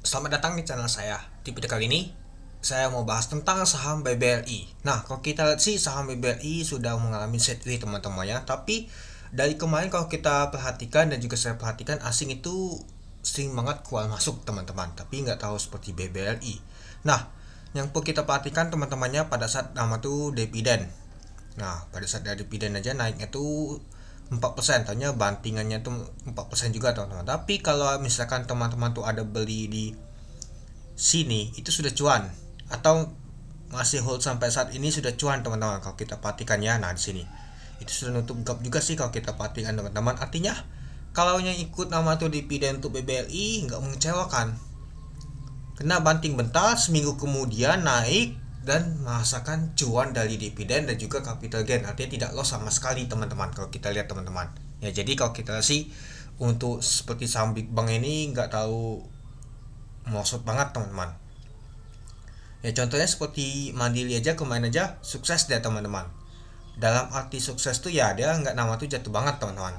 Selamat datang di channel saya. Di video kali ini, saya mau bahas tentang saham BBRI. Nah, kalau kita lihat sih saham BBRI sudah mengalami sideways teman-teman ya. Tapi dari kemarin kalau kita perhatikan dan juga saya perhatikan asing itu sering banget keluar masuk teman-teman. Tapi nggak tahu seperti BBRI. Nah, yang perlu kita perhatikan teman-temannya pada saat nama tuh dividen. Nah, pada saat dari dividen aja naiknya tuh 4%, tanya bantingannya tuh 4% juga teman-teman. Tapi kalau misalkan teman-teman tuh ada beli di sini itu sudah cuan atau masih hold sampai saat ini sudah cuan teman-teman kalau kita perhatikan ya. Nah, di sini itu sudah nutup gap juga sih kalau kita perhatikan teman-teman. Artinya kalau yang ikut nama tuh dividen untuk BBRI nggak mengecewakan. Kena banting bentar, seminggu kemudian naik dan merasakan cuan dari dividen dan juga capital gain. Artinya tidak loss sama sekali teman-teman kalau kita lihat teman-teman. Ya, jadi kalau kita sih untuk seperti saham Big Bang ini nggak tahu maksud banget teman-teman. Ya, contohnya seperti Mandiri aja kemarin aja sukses deh teman-teman. Dalam arti sukses tuh ya dia nggak nama tuh jatuh banget teman-teman.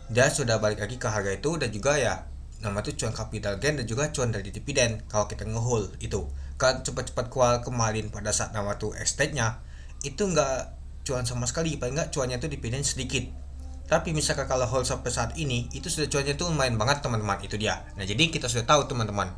Dia sudah balik lagi ke harga itu dan juga ya nama tuh cuan capital gain dan juga cuan dari dividen kalau kita ngehold itu. Kan cepat-cepat keluar kemarin pada saat nama tuh estate-nya itu nggak cuan sama sekali, paling nggak cuannya tuh dividen sedikit. Tapi misalkan kalau hold sampai saat ini itu sudah cuannya tuh lumayan banget teman-teman, itu dia. Nah, jadi kita sudah tahu teman-teman.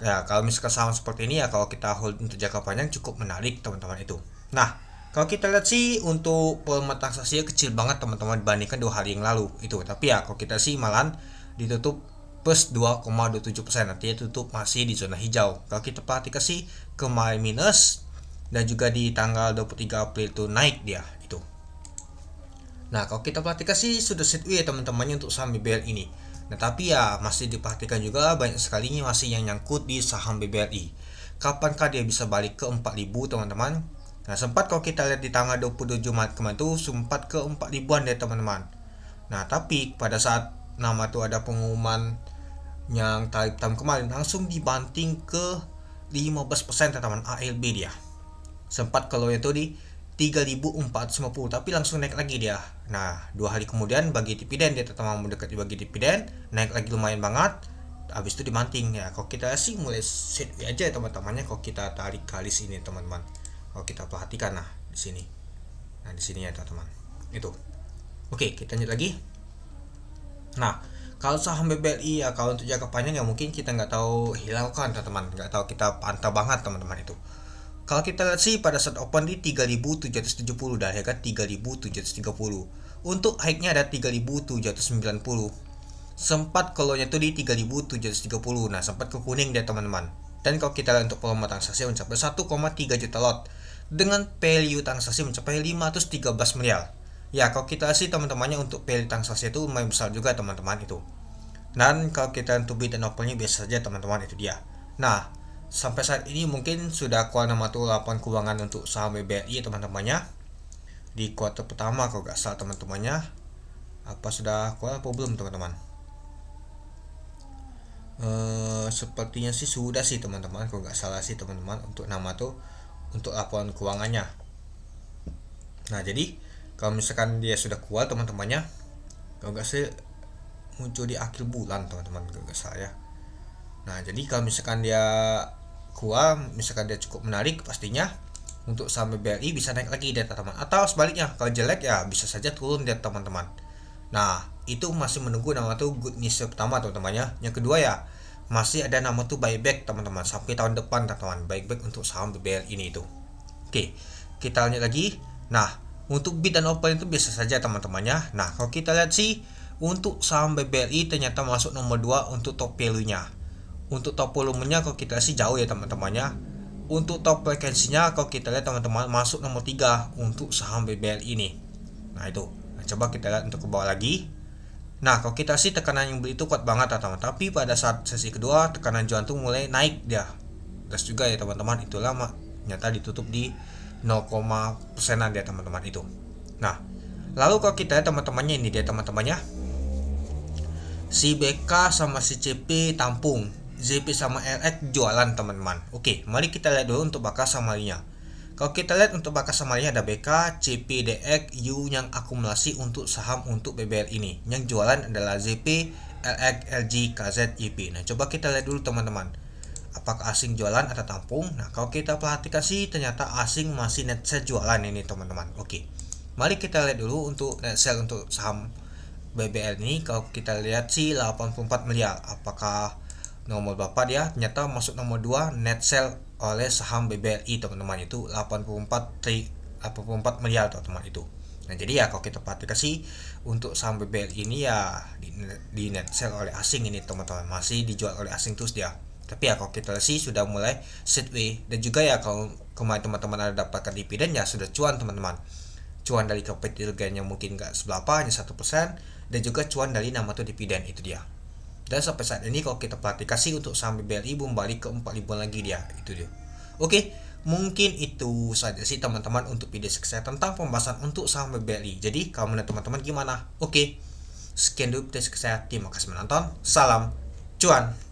Ya, kalau misalkan saham seperti ini ya kalau kita hold untuk jangka panjang cukup menarik teman-teman itu. Nah, kalau kita lihat sih untuk volume transaksinya kecil banget teman-teman dibandingkan 2 hari yang lalu itu. Tapi ya kalau kita sih malahan ditutup plus 2,27%, artinya tutup masih di zona hijau. Kalau kita perhatikan sih kemarin minus dan juga di tanggal 23 April itu naik dia itu. Nah, kalau kita perhatikan sih sudah sideways ya teman-temannya untuk saham BBR ini. Nah, tapi ya masih diperhatikan juga banyak sekali masih yang nyangkut di saham BBRI. Kapankah dia bisa balik ke 4.000 teman-teman? Nah, sempat kalau kita lihat di tanggal 27 Maret kemarin tuh sempat ke 4.000-an deh teman-teman. Nah, tapi pada saat nama tuh ada pengumuman yang tarif tahun kemarin langsung dibanting ke 15% teman-teman ALB dia. Sempat kalau itu di 3.450 tapi langsung naik lagi dia. Nah, 2 hari kemudian bagi dividen dia tetap mau mendekati bagi dividen, naik lagi lumayan banget. Habis itu dibanting ya. Kalau kita sih mulai set aja teman-temannya kalau kita tarik garis ini teman-teman. Kalau kita perhatikan nah di sini. Nah, di sini ya teman-teman. Itu. Oke, kita lanjut lagi. Nah, kalau saham BBRI ya kalau untuk jangka panjang ya mungkin kita nggak tahu hilangkan teman-teman, nggak tahu kita pantau banget teman-teman itu. Kalau kita lihat sih pada saat open di 3.770 dan harga 3.730. Untuk high-nya ada 3.790. Sempat kalau-nya tuh di 3.730. Nah, sempat ke kuning deh teman-teman. Dan kalau kita lihat untuk volume transaksi mencapai 1,3 juta lot dengan value transaksi mencapai 513 miliar. Ya, kalau kita sih teman-temannya untuk value transaksi itu lumayan besar juga teman-teman itu. Dan kalau kita untuk bid dan offernya biasa saja teman-teman, itu dia. Nah, sampai saat ini mungkin sudah keluar nama tuh laporan keuangan untuk saham BBRI teman-temannya di kuartal pertama kalau nggak salah teman-temannya. Apa sudah keluar apa belum teman-teman? Sepertinya sih sudah sih teman-teman kalau nggak salah sih teman-teman untuk nama tuh untuk laporan keuangannya. Nah, jadi kalau misalkan dia sudah keluar teman-temannya kalau nggak sih muncul di akhir bulan teman-teman kalau nggak salah ya. Nah, jadi kalau misalkan dia keluar, misalkan dia cukup menarik, pastinya untuk saham BBRI bisa naik lagi dia teman-teman. Atau sebaliknya, kalau jelek ya bisa saja turun dia teman-teman. Nah, itu masih menunggu nama tuh good news pertama teman-temannya. Yang kedua ya masih ada nama tuh buyback teman-teman sampai tahun depan teman-teman, buyback untuk saham BBRI ini itu. Oke, kita lanjut lagi. Nah, untuk bid dan offer itu biasa saja teman-temannya. Nah, kalau kita lihat sih untuk saham BBRI ternyata masuk nomor 2 untuk top value-nya. Untuk top volumenya kalau kita sih jauh ya teman-temannya. Untuk top frekuensinya kalau kita lihat teman-teman masuk nomor 3 untuk saham BBRI ini. Nah, itu. Nah, coba kita lihat untuk ke bawah lagi. Nah, kalau kita sih tekanan yang beli itu kuat banget teman-teman. Tapi pada saat sesi kedua tekanan jual tuh mulai naik dia. Terus juga ya teman-teman, itu lama nyata ditutup di 0, persenan dia teman-teman itu. Nah, lalu kalau kita lihat teman-temannya ini dia teman-temannya. Si BK sama si CP tampung, ZP sama LX jualan teman-teman. Oke, mari kita lihat dulu untuk bakas samarinya. Kalau kita lihat untuk bakas samarinya ada BK, CP, DX, U yang akumulasi untuk saham untuk BBR ini. Yang jualan adalah ZP, LX, LG, KZ, YP. Nah, coba kita lihat dulu teman-teman, apakah asing jualan atau tampung. Nah, kalau kita perhatikan sih ternyata asing masih net sell jualan ini teman-teman. Oke, mari kita lihat dulu untuk net sell untuk saham BBL ini. Kalau kita lihat sih 84 miliar. Apakah nomor berapa dia? Ternyata masuk nomor 2 net sell oleh saham BBLI teman-teman, itu 84 miliar teman-teman itu. Nah, jadi ya kalau kita perhatikan sih untuk saham BBLI ini ya di net sell oleh asing ini teman-teman, masih dijual oleh asing terus dia. Tapi ya kalau kita lihat sih sudah mulai sideways, dan juga ya kalau kemarin teman-teman ada dapatkan dividen ya sudah cuan teman-teman. Cuan dari capital gainnya mungkin nggak seberapa, hanya 1%, dan juga cuan dari nama tuh dividen itu dia. Dan sampai saat ini kalau kita perhatikan sih untuk saham BBLI belum balik ke 4.000 lagi dia, itu dia. Oke, mungkin itu saja sih teman-teman untuk video saya tentang pembahasan untuk saham BBLI. Jadi kalau menurut teman-teman gimana? Oke, sekian dulu video saya. Terima kasih menonton. Salam cuan.